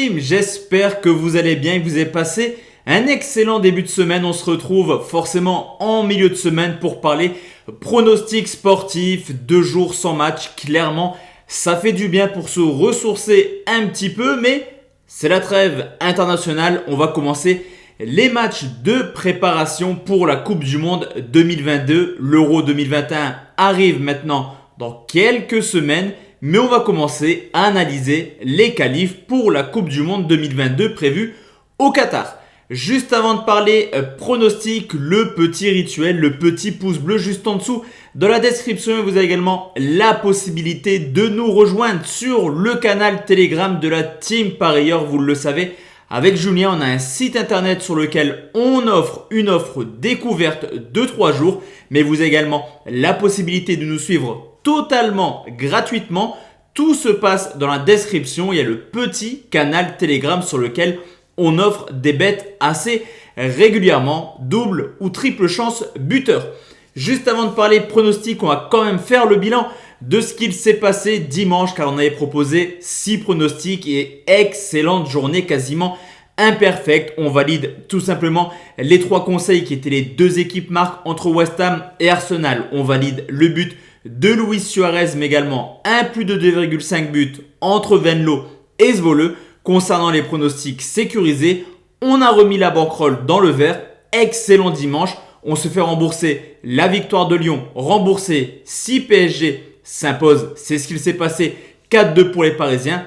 team, j'espère que vous allez bien et que vous avez passé un excellent début de semaine. On se retrouve forcément en milieu de semaine pour parler pronostics sportifs, 2 jours sans match. Clairement, ça fait du bien pour se ressourcer un petit peu, mais c'est la trêve internationale. On va commencer les matchs de préparation pour la Coupe du Monde 2022. L'Euro 2021 arrive maintenant dans quelques semaines. Mais on va commencer à analyser les qualifs pour la Coupe du Monde 2022 prévue au Qatar. Juste avant de parler pronostic, le petit rituel, le petit pouce bleu juste en dessous. Dans la description, vous avez également la possibilité de nous rejoindre sur le canal Telegram de la Team Parieur. Vous le savez, avec Julien, on a un site internet sur lequel on offre une offre découverte de 3 jours. Mais vous avez également la possibilité de nous suivre totalement gratuitement. Tout se passe dans la description. Il y a le petit canal Telegram sur lequel on offre des bets assez régulièrement, double ou triple chance buteur. Juste avant de parler pronostic, on va quand même faire le bilan de ce qu'il s'est passé dimanche, car on avait proposé 6 pronostics et excellente journée, quasiment imperfecte. On valide tout simplement les 3 conseils qui étaient les 2 équipes marques entre West Ham et Arsenal. On valide le but de Luis Suarez, mais également un plus de 2,5 buts entre Venlo et Zwolle. Concernant les pronostics sécurisés, on a remis la banquerolle dans le vert. Excellent dimanche. On se fait rembourser la victoire de Lyon, remboursé si PSG s'impose. C'est ce qu'il s'est passé, 4-2 pour les Parisiens.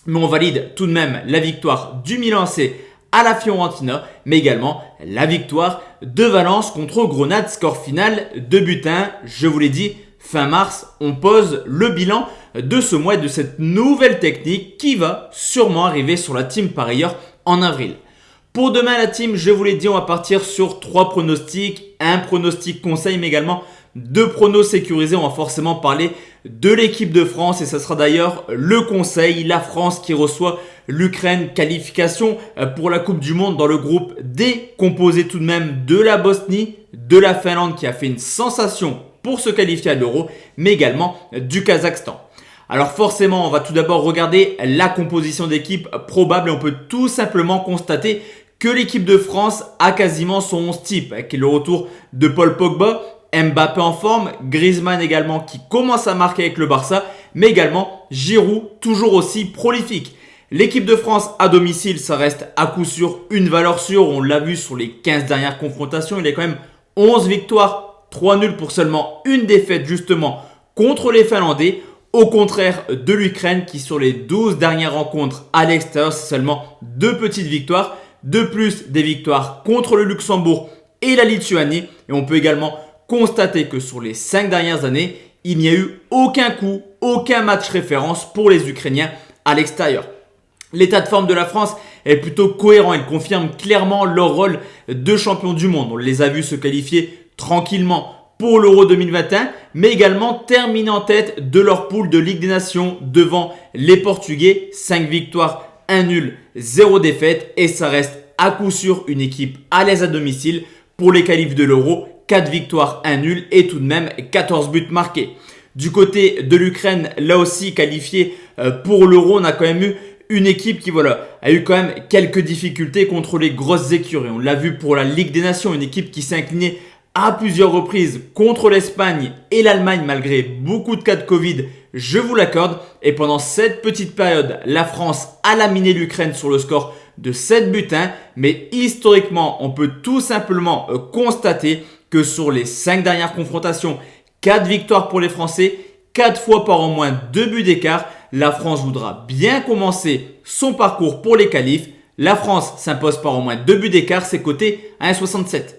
Mais on valide tout de même la victoire du Milan AC à la Fiorentina, mais également la victoire de Valence contre Grenade, score final 2-1. Je vous l'ai dit, fin mars, on pose le bilan de ce mois et de cette nouvelle technique qui va sûrement arriver sur la Team Parieur en avril. Pour demain, la team, je vous l'ai dit, on va partir sur 3 pronostics, un pronostic conseil, mais également 2 pronos sécurisés. On va forcément parler de l'équipe de France et ça sera d'ailleurs le conseil. La France qui reçoit l'Ukraine, qualification pour la Coupe du Monde dans le groupe D, composé tout de même de la Bosnie, de la Finlande qui a fait une sensation pour se qualifier à l'Euro, mais également du Kazakhstan. Alors forcément, on va tout d'abord regarder la composition d'équipe probable et on peut tout simplement constater que l'équipe de France a quasiment son 11 type, avec le retour de Paul Pogba, Mbappé en forme, Griezmann également qui commence à marquer avec le Barça, mais également Giroud toujours aussi prolifique. L'équipe de France à domicile, ça reste à coup sûr une valeur sûre, on l'a vu sur les 15 dernières confrontations, il y a quand même 11 victoires, 3 nuls pour seulement une défaite justement contre les Finlandais. Au contraire de l'Ukraine qui sur les 12 dernières rencontres à l'extérieur, c'est seulement 2 petites victoires. De plus, des victoires contre le Luxembourg et la Lituanie. Et on peut également constater que sur les 5 dernières années, il n'y a eu aucun coup, aucun match référence pour les Ukrainiens à l'extérieur. L'état de forme de la France est plutôt cohérent. Il confirme clairement leur rôle de champion du monde. On les a vus se qualifier tranquillement pour l'Euro 2021, mais également terminer en tête de leur poule de Ligue des Nations devant les Portugais. 5 victoires, 1 nul, 0 défaite et ça reste à coup sûr une équipe à l'aise à domicile pour les qualifs de l'Euro. 4 victoires, 1 nul et tout de même 14 buts marqués. Du côté de l'Ukraine, là aussi qualifiée pour l'Euro, on a quand même eu une équipe qui a eu quand même quelques difficultés contre les grosses écuries. On l'a vu pour la Ligue des Nations, une équipe qui s'est inclinée à plusieurs reprises contre l'Espagne et l'Allemagne malgré beaucoup de cas de Covid, je vous l'accorde. Et pendant cette petite période, la France a laminé l'Ukraine sur le score de 7-1. Mais historiquement, on peut tout simplement constater que sur les 5 dernières confrontations, 4 victoires pour les Français, 4 fois par au moins 2 buts d'écart. La France voudra bien commencer son parcours pour les qualifs. La France s'impose par au moins 2 buts d'écart, c'est coté à 1,67.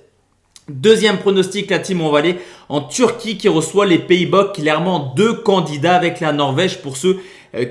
Deuxième pronostic, la team, on va aller en Turquie qui reçoit les Pays-Bas, clairement 2 candidats avec la Norvège pour se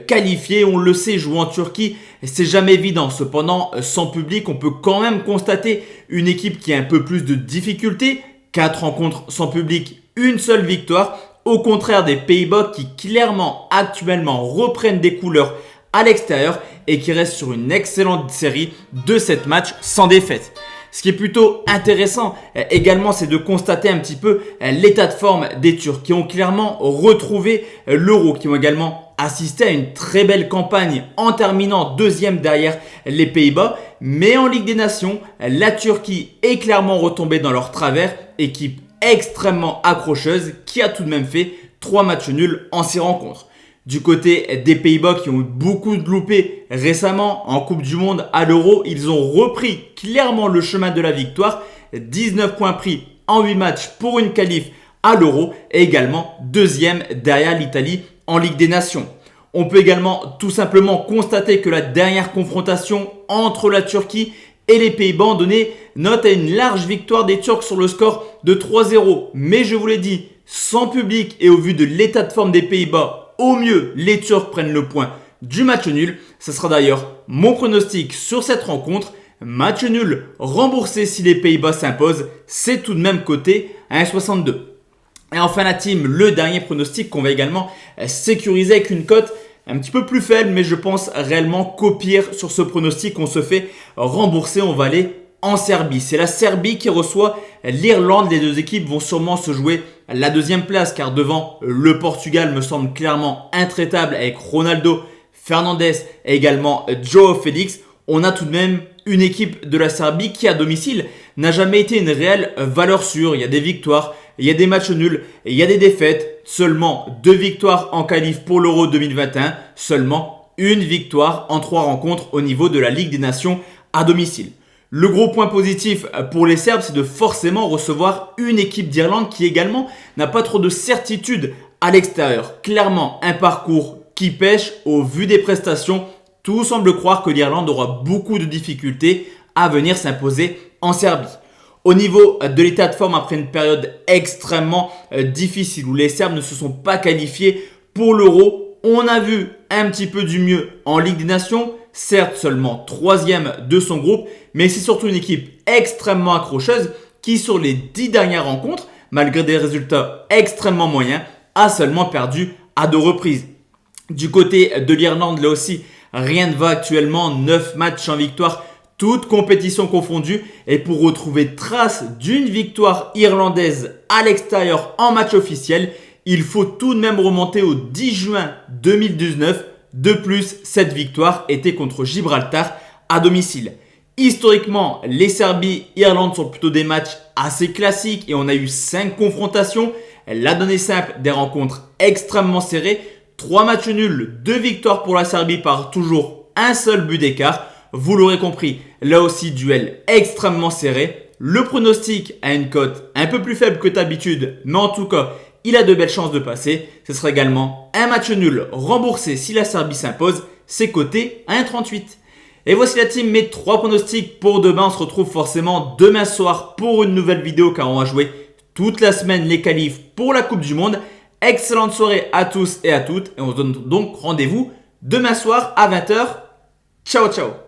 qualifier. On le sait, jouer en Turquie, c'est jamais évident. Cependant, sans public, on peut quand même constater une équipe qui a un peu plus de difficultés. 4 rencontres sans public, une seule victoire. Au contraire des Pays-Bas qui clairement actuellement reprennent des couleurs à l'extérieur et qui restent sur une excellente série de 7 matchs sans défaite. Ce qui est plutôt intéressant également, c'est de constater un petit peu l'état de forme des Turcs qui ont clairement retrouvé l'Euro, qui ont également assisté à une très belle campagne en terminant deuxième derrière les Pays-Bas. Mais en Ligue des Nations, la Turquie est clairement retombée dans leur travers, équipe extrêmement accrocheuse qui a tout de même fait 3 matchs nuls en 6 rencontres. Du côté des Pays-Bas qui ont eu beaucoup de loupés récemment en Coupe du Monde à l'Euro, ils ont repris clairement le chemin de la victoire. 19 points pris en 8 matchs pour une qualif à l'Euro et également deuxième derrière l'Italie en Ligue des Nations. On peut également tout simplement constater que la dernière confrontation entre la Turquie et les Pays-Bas ont donné note à une large victoire des Turcs sur le score de 3-0. Mais je vous l'ai dit, sans public et au vu de l'état de forme des Pays-Bas, au mieux les Turcs prennent le point du match nul. Ce sera d'ailleurs mon pronostic sur cette rencontre. Match nul remboursé si les Pays-Bas s'imposent, c'est tout de même coté à 1,62. Et enfin la team, le dernier pronostic qu'on va également sécuriser avec une cote un petit peu plus faible, mais je pense réellement qu'au pire sur ce pronostic on se fait rembourser, on va aller en Serbie. C'est la Serbie qui reçoit l'Irlande. Les deux équipes vont sûrement se jouer la deuxième place car devant le Portugal me semble clairement intraitable avec Ronaldo, Fernandes et également Joao Félix. On a tout de même une équipe de la Serbie qui à domicile n'a jamais été une réelle valeur sûre. Il y a des victoires, il y a des matchs nuls, et il y a des défaites. Seulement 2 victoires en qualif pour l'Euro 2021, seulement une victoire en 3 rencontres au niveau de la Ligue des Nations à domicile. Le gros point positif pour les Serbes, c'est de forcément recevoir une équipe d'Irlande qui également n'a pas trop de certitude à l'extérieur. Clairement un parcours qui pêche au vu des prestations. Tout semble croire que l'Irlande aura beaucoup de difficultés à venir s'imposer en Serbie. Au niveau de l'état de forme après une période extrêmement difficile où les Serbes ne se sont pas qualifiés pour l'Euro, on a vu un petit peu du mieux en Ligue des Nations, certes seulement 3e de son groupe, mais c'est surtout une équipe extrêmement accrocheuse qui sur les 10 dernières rencontres, malgré des résultats extrêmement moyens, a seulement perdu à 2 reprises. Du côté de l'Irlande, là aussi, rien ne va actuellement, 9 matchs en victoire, toutes compétitions confondues. Et pour retrouver trace d'une victoire irlandaise à l'extérieur en match officiel, il faut tout de même remonter au 10 juin 2019. De plus, cette victoire était contre Gibraltar à domicile. Historiquement, les Serbie-Irlande sont plutôt des matchs assez classiques et on a eu 5 confrontations. La donnée simple, des rencontres extrêmement serrées. 3 matchs nuls, 2 victoires pour la Serbie par toujours un seul but d'écart. Vous l'aurez compris, là aussi duel extrêmement serré. Le pronostic a une cote un peu plus faible que d'habitude, mais en tout cas, il a de belles chances de passer. Ce sera également un match nul remboursé si la Serbie s'impose. C'est coté à 1,38. Et voici la team, mes 3 pronostics pour demain. On se retrouve forcément demain soir pour une nouvelle vidéo car on va jouer toute la semaine les qualifs pour la Coupe du Monde. Excellente soirée à tous et à toutes et on se donne donc rendez-vous demain soir à 20h. Ciao ciao.